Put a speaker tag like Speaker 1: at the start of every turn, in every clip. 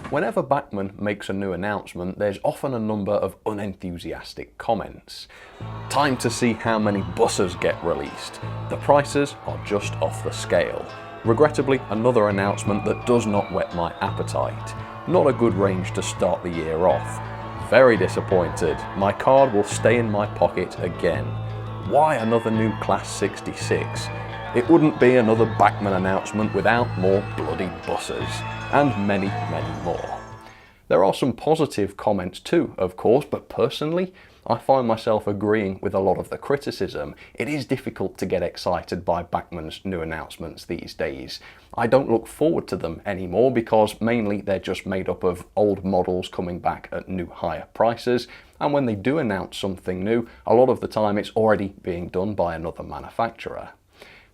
Speaker 1: Whenever Bachmann makes a new announcement, there's often a number of unenthusiastic comments. Time to see how many buses get released. The prices are just off the scale. Regrettably, another announcement that does not whet my appetite. Not a good range to start the year off. Very disappointed. My card will stay in my pocket again. Why another new Class 66? It wouldn't be another Bachmann announcement without more bloody buses. And many, many more. There are some positive comments too, of course, but personally, I find myself agreeing with a lot of the criticism. It is difficult to get excited by Bachmann's new announcements these days. I don't look forward to them anymore because mainly they're just made up of old models coming back at new higher prices, and when they do announce something new, a lot of the time it's already being done by another manufacturer.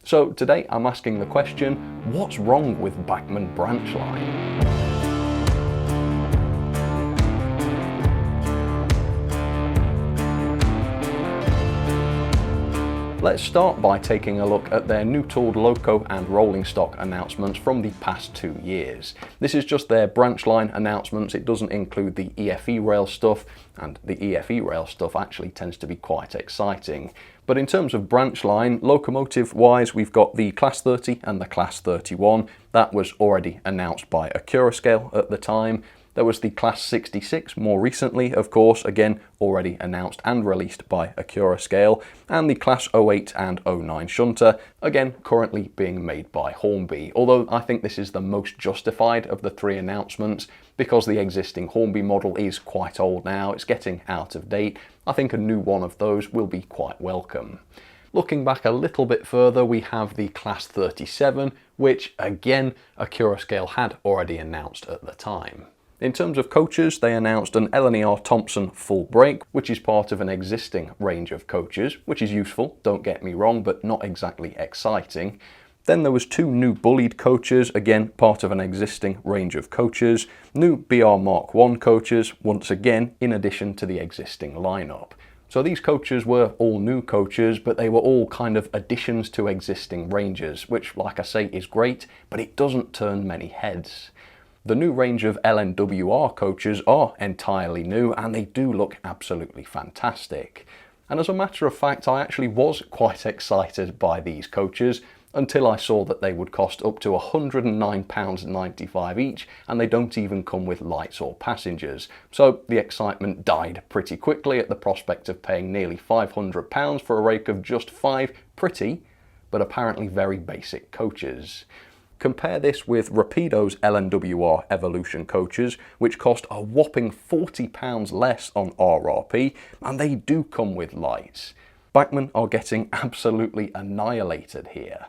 Speaker 1: So today I'm asking the question, what's wrong with Bachmann Branchline? Let's start by taking a look at their new tooled loco and rolling stock announcements from the past 2 years. This is just their Branchline announcements. It doesn't include the EFE rail stuff, and the EFE rail stuff actually tends to be quite exciting. But in terms of Branchline, locomotive-wise, we've got the Class 30 and the Class 31. That was already announced by Accurascale at the time. There was the Class 66 more recently, of course, again already announced and released by Accurascale, and the Class 08 and 09 shunter, again currently being made by Hornby, although I think this is the most justified of the three announcements because the existing Hornby model is quite old now, it's getting out of date. I think a new one of those will be quite welcome. Looking back a little bit further, we have the Class 37, which again Accurascale had already announced at the time. In terms of coaches, they announced an L&ER Thompson full brake, which is part of an existing range of coaches, which is useful, don't get me wrong, but not exactly exciting. Then there was 2 new bullied coaches, again part of an existing range of coaches, new BR Mark 1 coaches, once again in addition to the existing lineup. So these coaches were all new coaches, but they were all kind of additions to existing ranges, which like I say is great, but it doesn't turn many heads. The new range of LNWR coaches are entirely new and they do look absolutely fantastic. And as a matter of fact, I actually was quite excited by these coaches until I saw that they would cost up to £109.95 each and they don't even come with lights or passengers. So the excitement died pretty quickly at the prospect of paying nearly £500 for a rake of just 5 pretty, but apparently very basic coaches. Compare this with Rapido's LNWR Evolution coaches, which cost a whopping £40 less on RRP, and they do come with lights. Bachmann are getting absolutely annihilated here.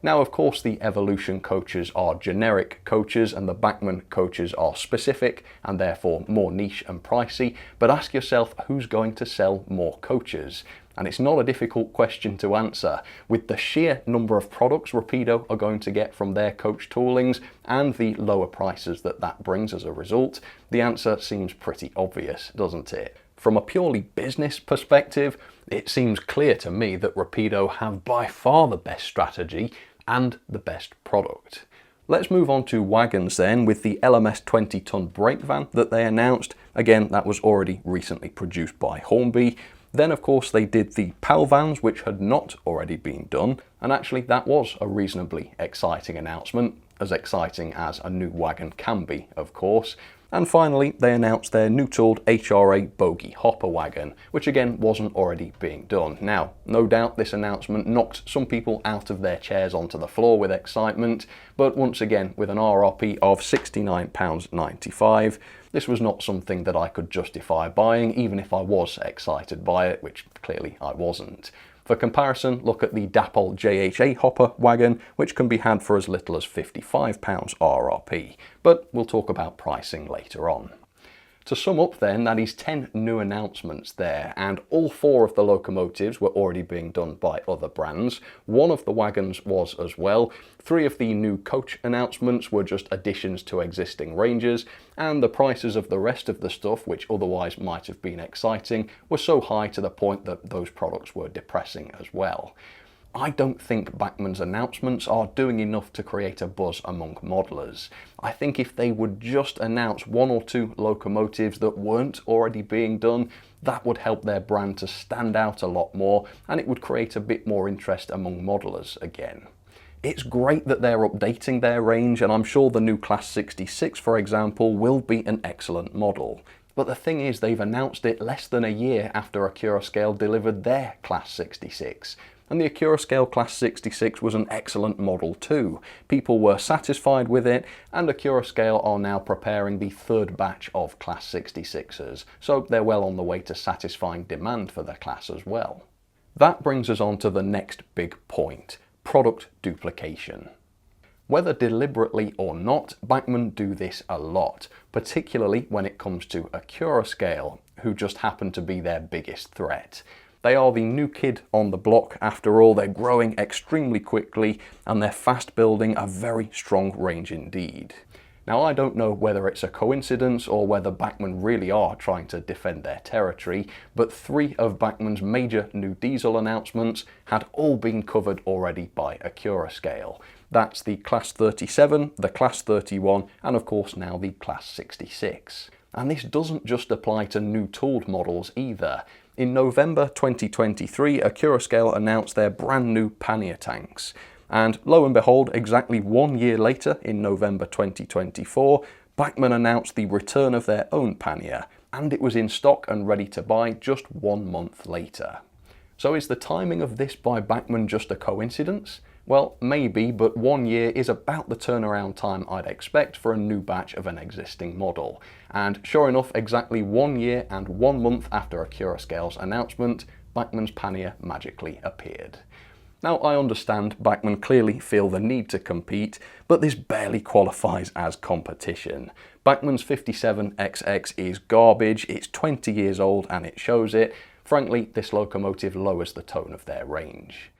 Speaker 1: Now, of course, the Evolution coaches are generic coaches and the Bachmann coaches are specific and therefore more niche and pricey, but ask yourself who's going to sell more coaches? And it's not a difficult question to answer. With the sheer number of products Rapido are going to get from their coach toolings and the lower prices that brings as a result, the answer seems pretty obvious, doesn't it? From a purely business perspective, it seems clear to me that Rapido have by far the best strategy and the best product. Let's move on to wagons then, with the LMS 20-ton brake van that they announced. Again, that was already recently produced by Hornby. Then of course they did the PAL vans, which had not already been done, and actually that was a reasonably exciting announcement, as exciting as a new wagon can be, of course. And finally, they announced their new tooled HRA bogie hopper wagon, which again wasn't already being done. Now, no doubt this announcement knocked some people out of their chairs onto the floor with excitement, but once again, with an RRP of £69.95, this was not something that I could justify buying, even if I was excited by it, which clearly I wasn't. For comparison, look at the Dapol JHA hopper wagon, which can be had for as little as £55 RRP, but we'll talk about pricing later on. To sum up then, that is 10 new announcements there, and all 4 of the locomotives were already being done by other brands. 1 of the wagons was as well. 3 of the new coach announcements were just additions to existing ranges, and the prices of the rest of the stuff, which otherwise might have been exciting, were so high to the point that those products were depressing as well. I don't think Bachmann's announcements are doing enough to create a buzz among modelers. I think if they would just announce 1 or 2 locomotives that weren't already being done, that would help their brand to stand out a lot more, and it would create a bit more interest among modelers again. It's great that they're updating their range, and I'm sure the new Class 66, for example, will be an excellent model. But the thing is, they've announced it less than a year after Accurascale delivered their Class 66. And the Accurascale Class 66 was an excellent model too. People were satisfied with it, and Accurascale are now preparing the 3rd batch of Class 66s, so they're well on the way to satisfying demand for the class as well. That brings us on to the next big point: product duplication. Whether deliberately or not, Bachmann do this a lot, particularly when it comes to Accurascale, who just happen to be their biggest threat. They are the new kid on the block after all. They're growing extremely quickly, and they're fast building a very strong range indeed. Now, I don't know whether it's a coincidence or whether Bachmann really are trying to defend their territory, but 3 of Bachmann's major new diesel announcements had all been covered already by Accurascale. That's the Class 37, the Class 31, and of course now the Class 66. And this doesn't just apply to new tooled models either. In November 2023, Accurascale announced their brand new pannier tanks. And lo and behold, exactly 1 year later, in November 2024, Bachmann announced the return of their own pannier, and it was in stock and ready to buy just 1 month later. So is the timing of this by Bachmann just a coincidence? Well, maybe, but 1 year is about the turnaround time I'd expect for a new batch of an existing model. And sure enough, exactly 1 year and 1 month after Accurascale's announcement, Bachmann's pannier magically appeared. Now, I understand Bachmann clearly feel the need to compete, but this barely qualifies as competition. Bachmann's 57XX is garbage, it's 20 years old and it shows it. Frankly, this locomotive lowers the tone of their range.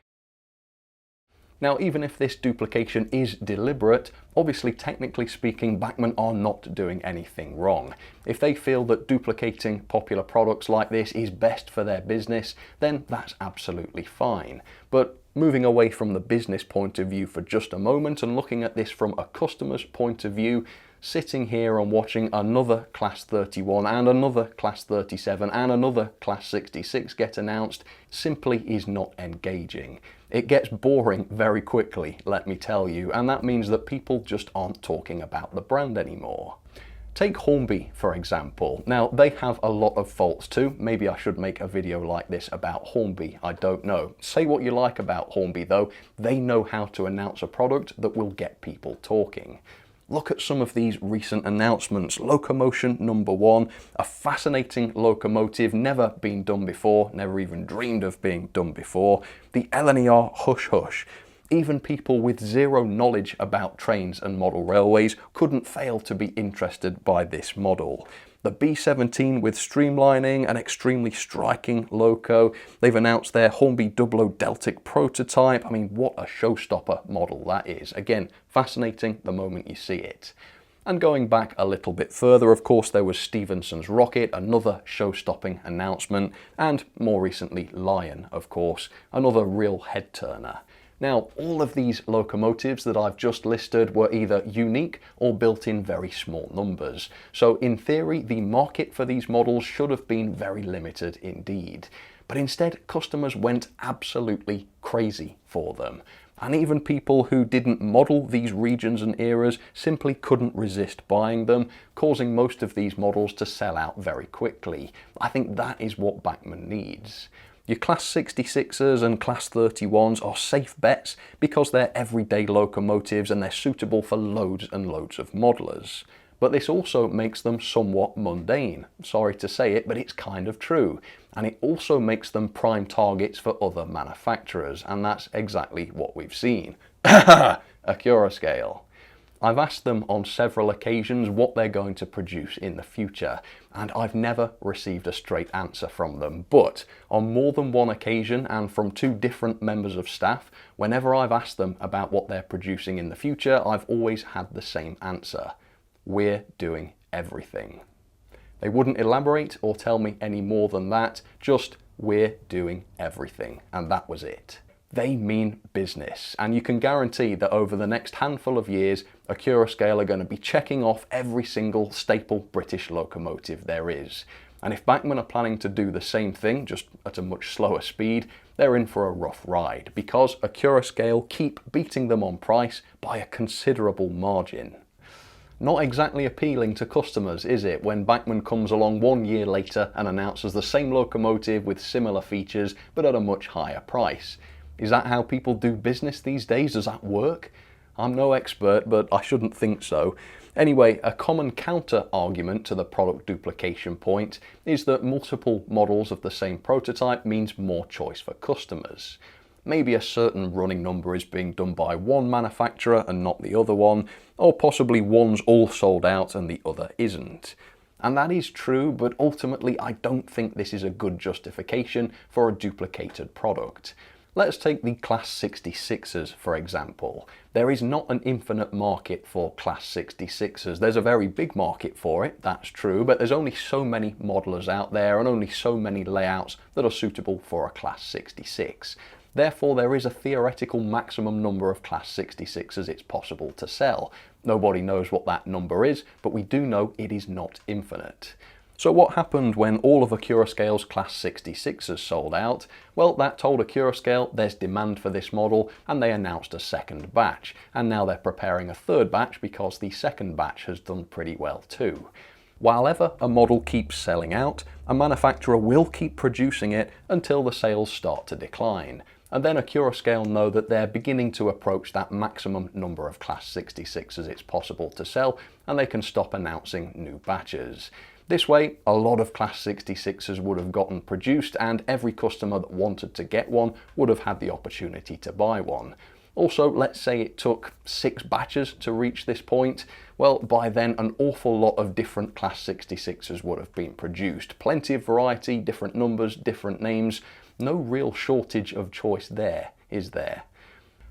Speaker 1: Now, even if this duplication is deliberate, obviously technically speaking, Bachmann are not doing anything wrong. If they feel that duplicating popular products like this is best for their business, then that's absolutely fine. But moving away from the business point of view for just a moment and looking at this from a customer's point of view, sitting here and watching another Class 31 and another Class 37 and another Class 66 get announced simply is not engaging. It gets boring very quickly, let me tell you, and that means that people just aren't talking about the brand anymore. Take Hornby, for example. Now, they have a lot of faults too. Maybe I should make a video like this about Hornby, I don't know. Say what you like about Hornby though, they know how to announce a product that will get people talking. Look at some of these recent announcements. Locomotion number 1, a fascinating locomotive, never been done before, never even dreamed of being done before. The LNER Hush Hush. Even people with zero knowledge about trains and model railways couldn't fail to be interested by this model. The B17 with streamlining, an extremely striking loco. They've announced their Hornby 00 Deltic prototype. I mean, what a showstopper model that is. Again, fascinating the moment you see it. And going back a little bit further, of course, there was Stephenson's Rocket, another show-stopping announcement, and more recently Lion, of course, another real head-turner. Now, all of these locomotives that I've just listed were either unique or built in very small numbers. So in theory, the market for these models should have been very limited indeed. But instead, customers went absolutely crazy for them. And even people who didn't model these regions and eras simply couldn't resist buying them, causing most of these models to sell out very quickly. I think that is what Bachmann needs. Your Class 66s and Class 31s are safe bets because they're everyday locomotives and they're suitable for loads and loads of modelers. But this also makes them somewhat mundane. Sorry to say it, but it's kind of true. And it also makes them prime targets for other manufacturers, and that's exactly what we've seen. Accurascale. I've asked them on several occasions what they're going to produce in the future, and I've never received a straight answer from them. But on more than one occasion and from 2 different members of staff, whenever I've asked them about what they're producing in the future, I've always had the same answer. We're doing everything. They wouldn't elaborate or tell me any more than that, just we're doing everything, and that was it. They mean business, and you can guarantee that over the next handful of years, Accurascale are going to be checking off every single staple British locomotive there is. And if Bachmann are planning to do the same thing, just at a much slower speed, they're in for a rough ride, because Accurascale keep beating them on price by a considerable margin. Not exactly appealing to customers, is it, when Bachmann comes along 1 year later and announces the same locomotive with similar features but at a much higher price? Is that how people do business these days? Does that work? I'm no expert, but I shouldn't think so. Anyway, a common counter-argument to the product duplication point is that multiple models of the same prototype means more choice for customers. Maybe a certain running number is being done by one manufacturer and not the other one, or possibly one's all sold out and the other isn't. And that is true, but ultimately I don't think this is a good justification for a duplicated product. Let's take the Class 66s for example. There is not an infinite market for Class 66s. There's a very big market for it, that's true, but there's only so many modelers out there and only so many layouts that are suitable for a Class 66. Therefore, there is a theoretical maximum number of Class 66s it's possible to sell. Nobody knows what that number is, but we do know it is not infinite. So what happened when all of Accurascale's Class 66s sold out? Well, that told Accurascale there's demand for this model, and they announced a second batch. And now they're preparing a third batch because the second batch has done pretty well too. While ever a model keeps selling out, a manufacturer will keep producing it until the sales start to decline. And then Accurascale know that they're beginning to approach that maximum number of Class 66s it's possible to sell, and they can stop announcing new batches. This way, a lot of Class 66s would have gotten produced, and every customer that wanted to get one would have had the opportunity to buy one. Also, let's say it took 6 batches to reach this point. Well, by then an awful lot of different Class 66s would have been produced. Plenty of variety, different numbers, different names. No real shortage of choice there, is there?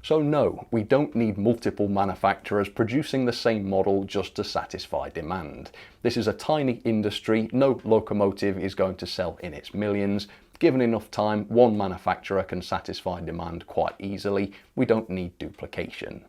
Speaker 1: So no, we don't need multiple manufacturers producing the same model just to satisfy demand. This is a tiny industry, no locomotive is going to sell in its millions. Given enough time, one manufacturer can satisfy demand quite easily. We don't need duplication.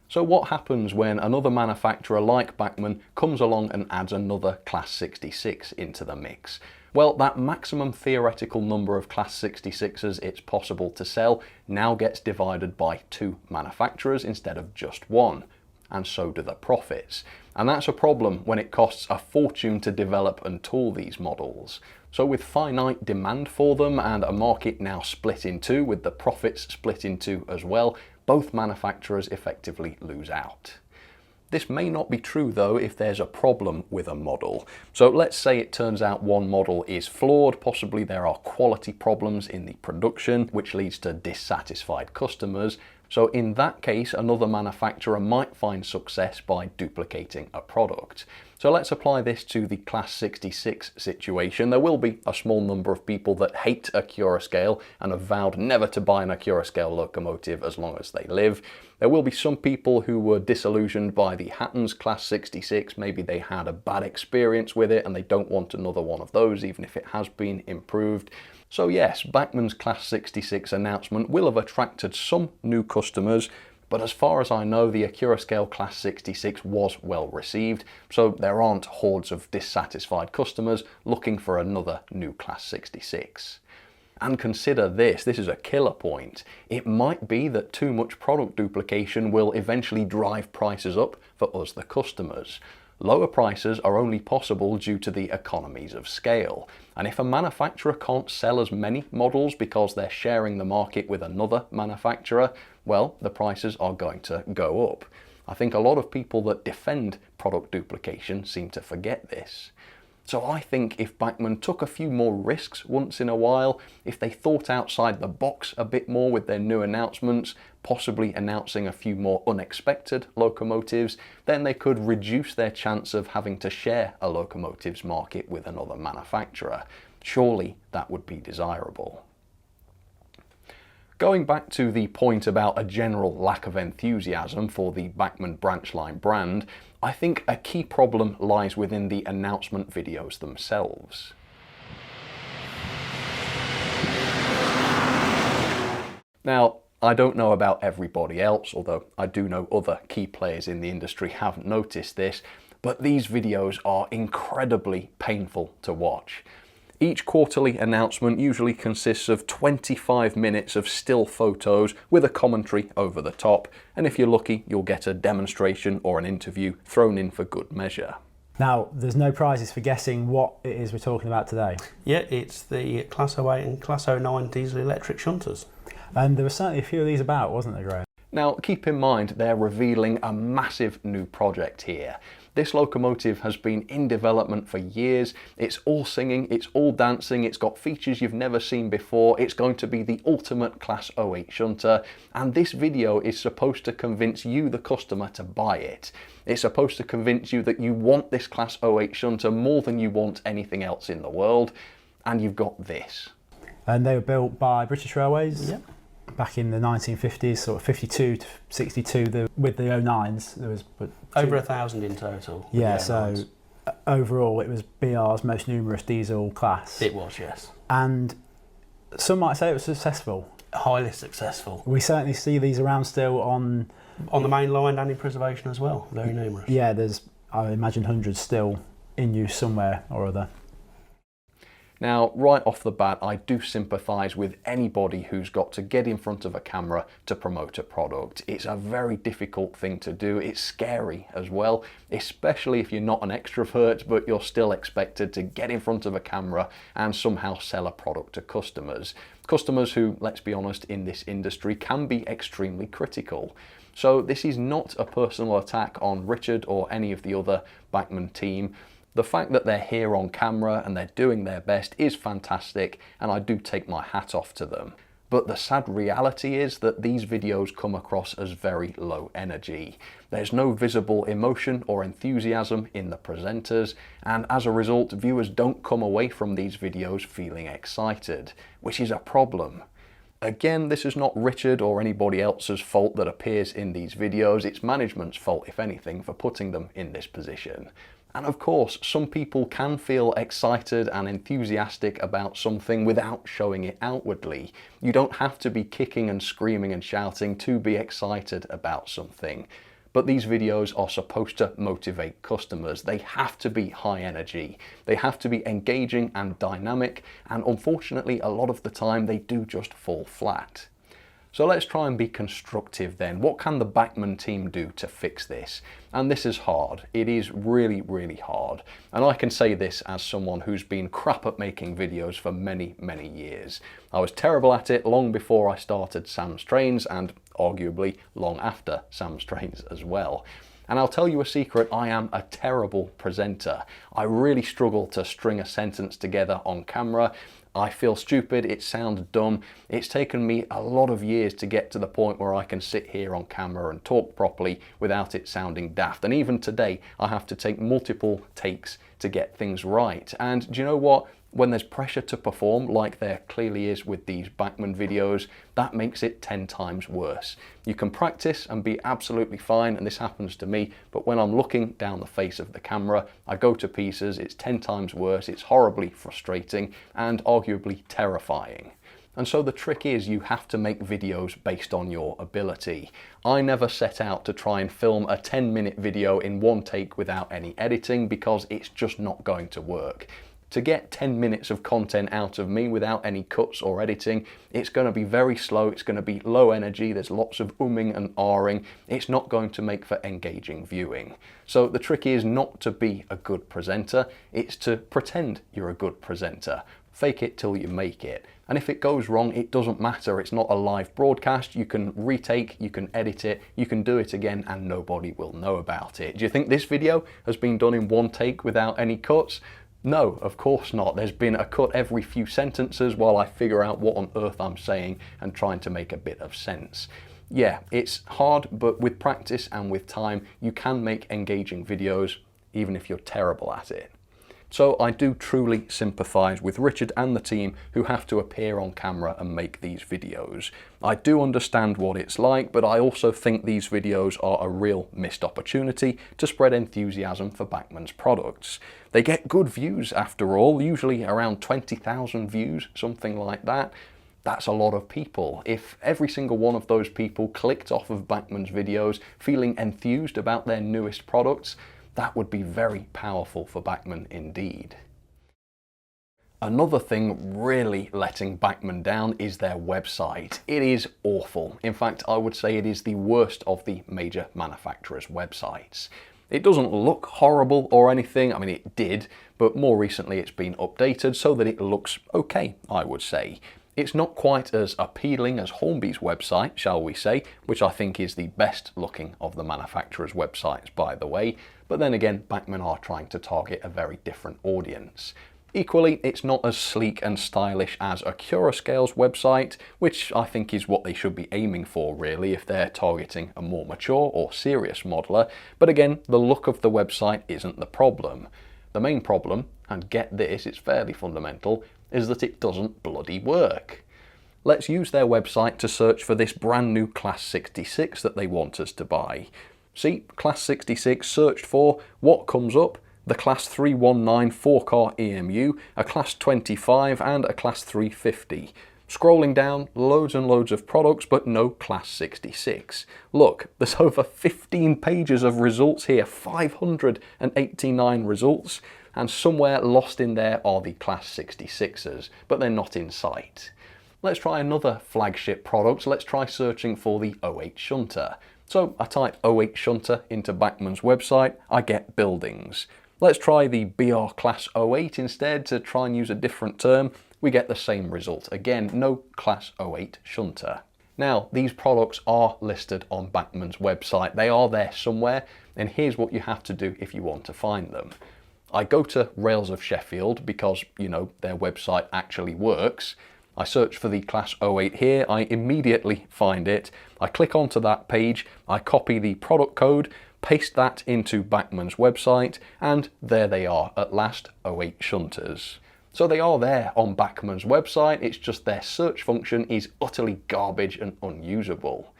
Speaker 1: So what happens when another manufacturer like Bachmann comes along and adds another Class 66 into the mix? Well, that maximum theoretical number of Class 66s it's possible to sell now gets divided by 2 manufacturers instead of just one. And so do the profits. And that's a problem when it costs a fortune to develop and tool these models. So with finite demand for them and a market now split in 2 with the profits split in 2 as well, both manufacturers effectively lose out. This may not be true though if there's a problem with a model. So let's say it turns out one model is flawed, possibly there are quality problems in the production which leads to dissatisfied customers. So in that case, another manufacturer might find success by duplicating a product. So let's apply this to the Class 66 situation. There will be a small number of people that hate Accurascale and have vowed never to buy an Accurascale locomotive as long as they live. There will be some people who were disillusioned by the Hatton's Class 66. Maybe they had a bad experience with it and they don't want another one of those, even if it has been improved. So yes, Bachmann's Class 66 announcement will have attracted some new customers, but as far as I know, the Accurascale Class 66 was well received, so there aren't hordes of dissatisfied customers looking for another new Class 66. And consider this is a killer point. It might be that too much product duplication will eventually drive prices up for us, the customers. Lower prices are only possible due to the economies of scale. And if a manufacturer can't sell as many models because they're sharing the market with another manufacturer, well, the prices are going to go up. I think a lot of people that defend product duplication seem to forget this. So I think if Bachmann took a few more risks once in a while, if they thought outside the box a bit more with their new announcements, possibly announcing a few more unexpected locomotives, then they could reduce their chance of having to share a locomotives market with another manufacturer. Surely that would be desirable. Going back to the point about a general lack of enthusiasm for the Bachmann Branchline brand, I think a key problem lies within the announcement videos themselves. Now, I don't know about everybody else, although I do know other key players in the industry haven't noticed this, but these videos are incredibly painful to watch. Each quarterly announcement usually consists of 25 minutes of still photos with a commentary over the top, and if you're lucky, you'll get a demonstration or an interview thrown in for good measure.
Speaker 2: Now, there's no prizes for guessing what it is we're talking about today.
Speaker 3: Yeah, it's the Class 08 and Class 09 diesel electric shunters.
Speaker 2: And there were certainly a few of these about, wasn't there, Graham?
Speaker 1: Now, keep in mind they're revealing a massive new project here. This locomotive has been in development for years. It's all singing, it's all dancing, it's got features you've never seen before. It's going to be the ultimate Class 08 shunter, and this video is supposed to convince you, the customer, to buy it. It's supposed to convince you that you want this Class 08 shunter more than you want anything else in the world, and you've got this.
Speaker 2: And they were built by British Railways.
Speaker 3: Yep.
Speaker 2: Back in the 1950s, sort of 52 to 62, with the 09s, there was
Speaker 3: over 1,000 in total.
Speaker 2: Yeah, so overall it was BR's most numerous diesel class.
Speaker 3: It was, yes.
Speaker 2: And some might say it was successful.
Speaker 3: Highly successful.
Speaker 2: We certainly see these around still on
Speaker 3: the main line and in preservation as well. Very numerous.
Speaker 2: Yeah, there's, I imagine, hundreds still in use somewhere or other.
Speaker 1: Now, right off the bat, I do sympathise with anybody who's got to get in front of a camera to promote a product. It's a very difficult thing to do. It's scary as well, especially if you're not an extrovert, but you're still expected to get in front of a camera and somehow sell a product to customers. Customers who, let's be honest, in this industry can be extremely critical. So this is not a personal attack on Richard or any of the other Bachmann team. The fact that they're here on camera and they're doing their best is fantastic, and I do take my hat off to them. But the sad reality is that these videos come across as very low energy. There's no visible emotion or enthusiasm in the presenters, and as a result, viewers don't come away from these videos feeling excited, which is a problem. Again, this is not Richard or anybody else's fault that appears in these videos. It's management's fault, if anything, for putting them in this position. And of course, some people can feel excited and enthusiastic about something without showing it outwardly. You don't have to be kicking and screaming and shouting to be excited about something. But these videos are supposed to motivate customers. They have to be high energy. They have to be engaging and dynamic, and unfortunately, a lot of the time they do just fall flat. So let's try and be constructive then. What can the Bachmann team do to fix this? And this is hard. It is really, really hard. And I can say this as someone who's been crap at making videos for many, many years. I was terrible at it long before I started Sam's Trains, and arguably long after Sam's Trains as well. And I'll tell you a secret, I am a terrible presenter. I really struggle to string a sentence together on camera. I feel stupid, it sounds dumb. It's taken me a lot of years to get to the point where I can sit here on camera and talk properly without it sounding daft. And even today, I have to take multiple takes to get things right. And do you know what? When there's pressure to perform, like there clearly is with these Bachmann videos, that makes it 10 times worse. You can practice and be absolutely fine, and this happens to me, but when I'm looking down the face of the camera, I go to pieces. It's 10 times worse, it's horribly frustrating, and arguably terrifying. And so the trick is you have to make videos based on your ability. I never set out to try and film a 10-minute video in one take without any editing, because it's just not going to work. To get 10 minutes of content out of me without any cuts or editing, it's going to be very slow, it's going to be low energy, there's lots of umming and ahhing, it's not going to make for engaging viewing. So the trick is not to be a good presenter, it's to pretend you're a good presenter. Fake it till you make it. And if it goes wrong, it doesn't matter, it's not a live broadcast, you can retake, you can edit it, you can do it again, and nobody will know about it. Do you think this video has been done in one take without any cuts? No, of course not. There's been a cut every few sentences while I figure out what on earth I'm saying and trying to make a bit of sense. Yeah, it's hard, but with practice and with time, you can make engaging videos, even if you're terrible at it. So I do truly sympathise with Richard and the team who have to appear on camera and make these videos. I do understand what it's like, but I also think these videos are a real missed opportunity to spread enthusiasm for Bachmann's products. They get good views after all, usually around 20,000 views, something like that. That's a lot of people. If every single one of those people clicked off of Bachmann's videos feeling enthused about their newest products, that would be very powerful for Bachmann indeed. Another thing really letting Bachmann down is their website. It is awful. In fact, I would say it is the worst of the major manufacturers' websites. It doesn't look horrible or anything. I mean, it did, but more recently it's been updated so that it looks okay, I would say. It's not quite as appealing as Hornby's website, shall we say, which I think is the best looking of the manufacturers' websites, by the way. But then again, Bachmann are trying to target a very different audience. Equally, it's not as sleek and stylish as a Curoscale's website, which I think is what they should be aiming for really if they're targeting a more mature or serious modeler. But again, the look of the website isn't the problem. The main problem, and get this, it's fairly fundamental, is that it doesn't bloody work. Let's use their website to search for this brand new Class 66 that they want us to buy. See, Class 66 searched for, what comes up? The Class 319 4-car EMU, a Class 25 and a Class 350. Scrolling down, loads and loads of products, but no Class 66. Look, there's over 15 pages of results here, 589 results, and somewhere lost in there are the Class 66s, but they're not in sight. Let's try another flagship product. Let's try searching for the 08 shunter. So I type 08 shunter into Bachmann's website, I get buildings. Let's try the BR Class 08 instead to try and use a different term. We get the same result. Again, no Class 08 shunter. Now, these products are listed on Bachmann's website. They are there somewhere, and here's what you have to do if you want to find them. I go to Rails of Sheffield because, you know, their website actually works. I search for the Class 08 here, I immediately find it. I click onto that page, I copy the product code, paste that into Bachmann's website, and there they are at last, 08 shunters. So they are there on Bachmann's website, it's just their search function is utterly garbage and unusable.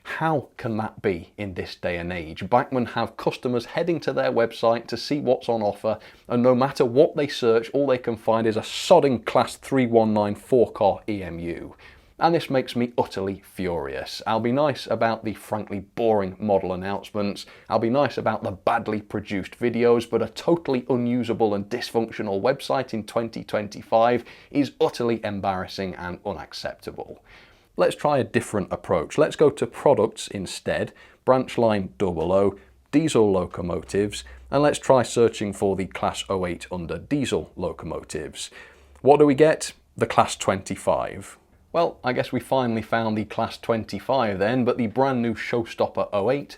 Speaker 1: How can that be in this day and age? Bachmann have customers heading to their website to see what's on offer, and no matter what they search, all they can find is a sodding Class 319 4-car EMU. And this makes me utterly furious. I'll be nice about the frankly boring model announcements, I'll be nice about the badly produced videos, but a totally unusable and dysfunctional website in 2025 is utterly embarrassing and unacceptable. Let's try a different approach. Let's go to products instead, Branchline 00, diesel locomotives, and let's try searching for the Class 08 under diesel locomotives. What do we get? The Class 25. Well, I guess we finally found the Class 25 then, but the brand new showstopper 08,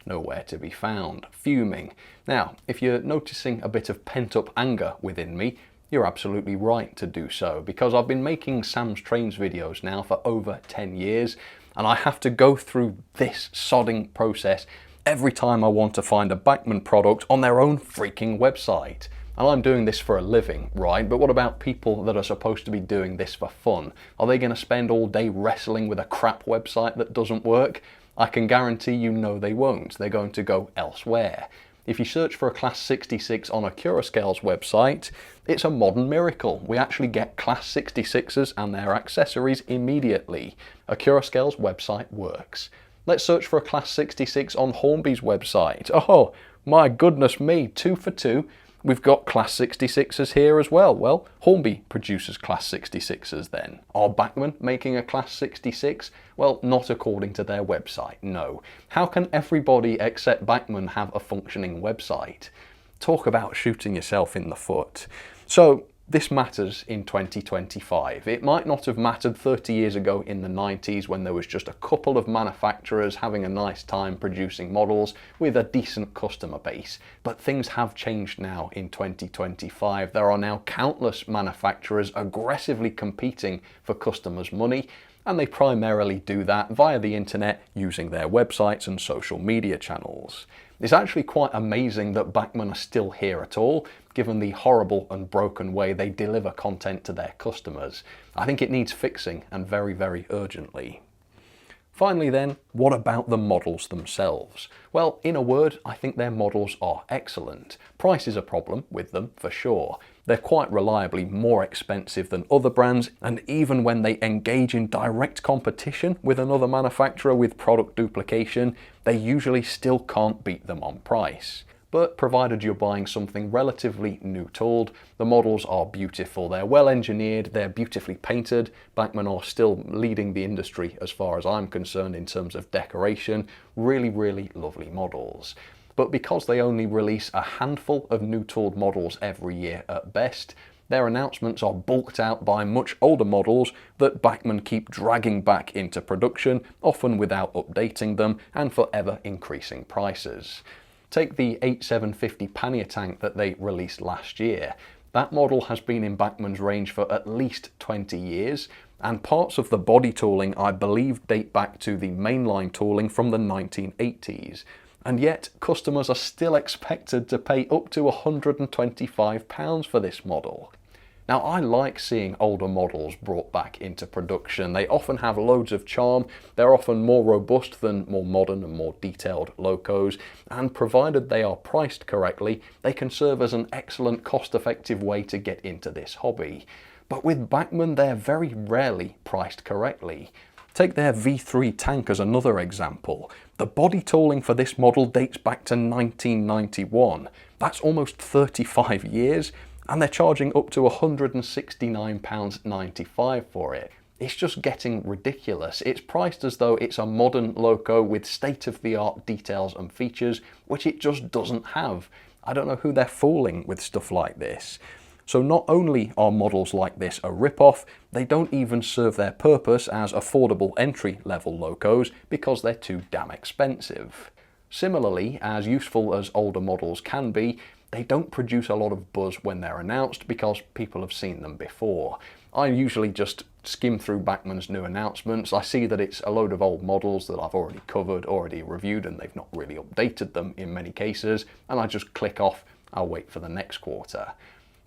Speaker 1: nowhere to be found. Fuming. Now, if you're noticing a bit of pent-up anger within me, you're absolutely right to do so, because I've been making Sam's Trains videos now for over 10 years, and I have to go through this sodding process every time I want to find a Bachmann product on their own freaking website. And I'm doing this for a living, right? But what about people that are supposed to be doing this for fun? Are they going to spend all day wrestling with a crap website that doesn't work? I can guarantee you no they won't. They're going to go elsewhere. If you search for a Class 66 on a Curoscale's website, it's a modern miracle. We actually get Class 66s and their accessories immediately. A Curoscale's website works. Let's search for a Class 66 on Hornby's website. Oh, my goodness me, 2 for 2. We've got Class 66s here as well. Well, Hornby produces Class 66s then. Are Bachmann making a Class 66? Well, not according to their website, no. How can everybody except Bachmann have a functioning website? Talk about shooting yourself in the foot. So, this matters in 2025. It might not have mattered 30 years ago in the 90s when there was just a couple of manufacturers having a nice time producing models with a decent customer base. But things have changed now in 2025. There are now countless manufacturers aggressively competing for customers' money, and they primarily do that via the internet using their websites and social media channels. It's actually quite amazing that Bachmann are still here at all, given the horrible and broken way they deliver content to their customers. I think it needs fixing, and very, very urgently. Finally then, what about the models themselves? Well, in a word, I think their models are excellent. Price is a problem with them, for sure. They're quite reliably more expensive than other brands, and even when they engage in direct competition with another manufacturer with product duplication, they usually still can't beat them on price. But provided you're buying something relatively new-tooled, the models are beautiful, they're well engineered, they're beautifully painted. Bachmann are still leading the industry as far as I'm concerned in terms of decoration. Really, really lovely models. But because they only release a handful of new-tooled models every year at best, their announcements are bulked out by much older models that Bachmann keep dragging back into production, often without updating them and forever increasing prices. Take the 8750 pannier tank that they released last year. That model has been in Bachmann's range for at least 20 years, and parts of the body tooling I believe date back to the mainline tooling from the 1980s. And yet, customers are still expected to pay up to £125 for this model. Now, I like seeing older models brought back into production. They often have loads of charm, they're often more robust than more modern and more detailed locos, and provided they are priced correctly, they can serve as an excellent cost-effective way to get into this hobby. But with Bachmann, they're very rarely priced correctly. Take their V3 tank as another example. The body tooling for this model dates back to 1991. That's almost 35 years. And they're charging up to £169.95 for it. It's just getting ridiculous. It's priced as though it's a modern loco with state-of-the-art details and features, which it just doesn't have. I don't know who they're fooling with stuff like this. So not only are models like this a rip-off, they don't even serve their purpose as affordable entry-level locos because they're too damn expensive. Similarly, as useful as older models can be, they don't produce a lot of buzz when they're announced because people have seen them before. I usually just skim through Bachmann's new announcements. I see that it's a load of old models that I've already covered, already reviewed, and they've not really updated them in many cases, and I just click off, I'll wait for the next quarter.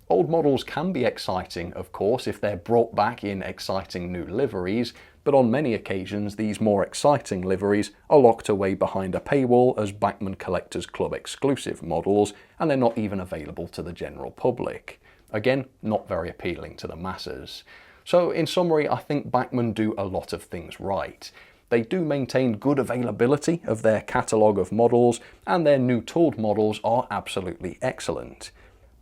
Speaker 1: Old models can be exciting, of course, if they're brought back in exciting new liveries, but on many occasions these more exciting liveries are locked away behind a paywall as Bachmann Collectors Club exclusive models, and they're not even available to the general public. Again, not very appealing to the masses. So in summary, I think Bachmann do a lot of things right. They do maintain good availability of their catalogue of models, and their new tooled models are absolutely excellent.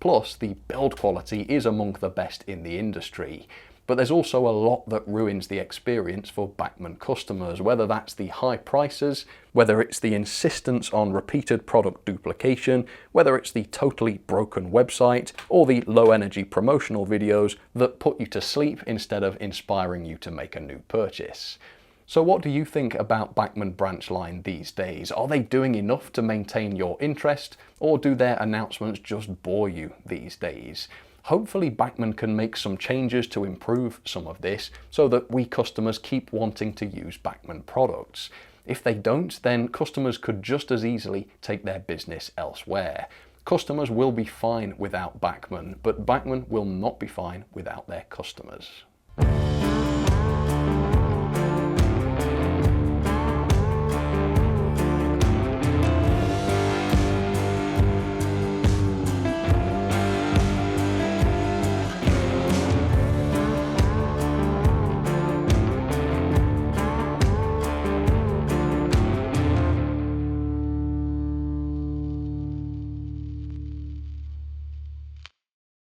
Speaker 1: Plus, the build quality is among the best in the industry. But there's also a lot that ruins the experience for Bachmann customers, whether that's the high prices, whether it's the insistence on repeated product duplication, whether it's the totally broken website, or the low-energy promotional videos that put you to sleep instead of inspiring you to make a new purchase. So what do you think about Bachmann Branchline these days? Are they doing enough to maintain your interest, or do their announcements just bore you these days? Hopefully Bachmann can make some changes to improve some of this so that we customers keep wanting to use Bachmann products. If they don't, then customers could just as easily take their business elsewhere. Customers will be fine without Bachmann, but Bachmann will not be fine without their customers.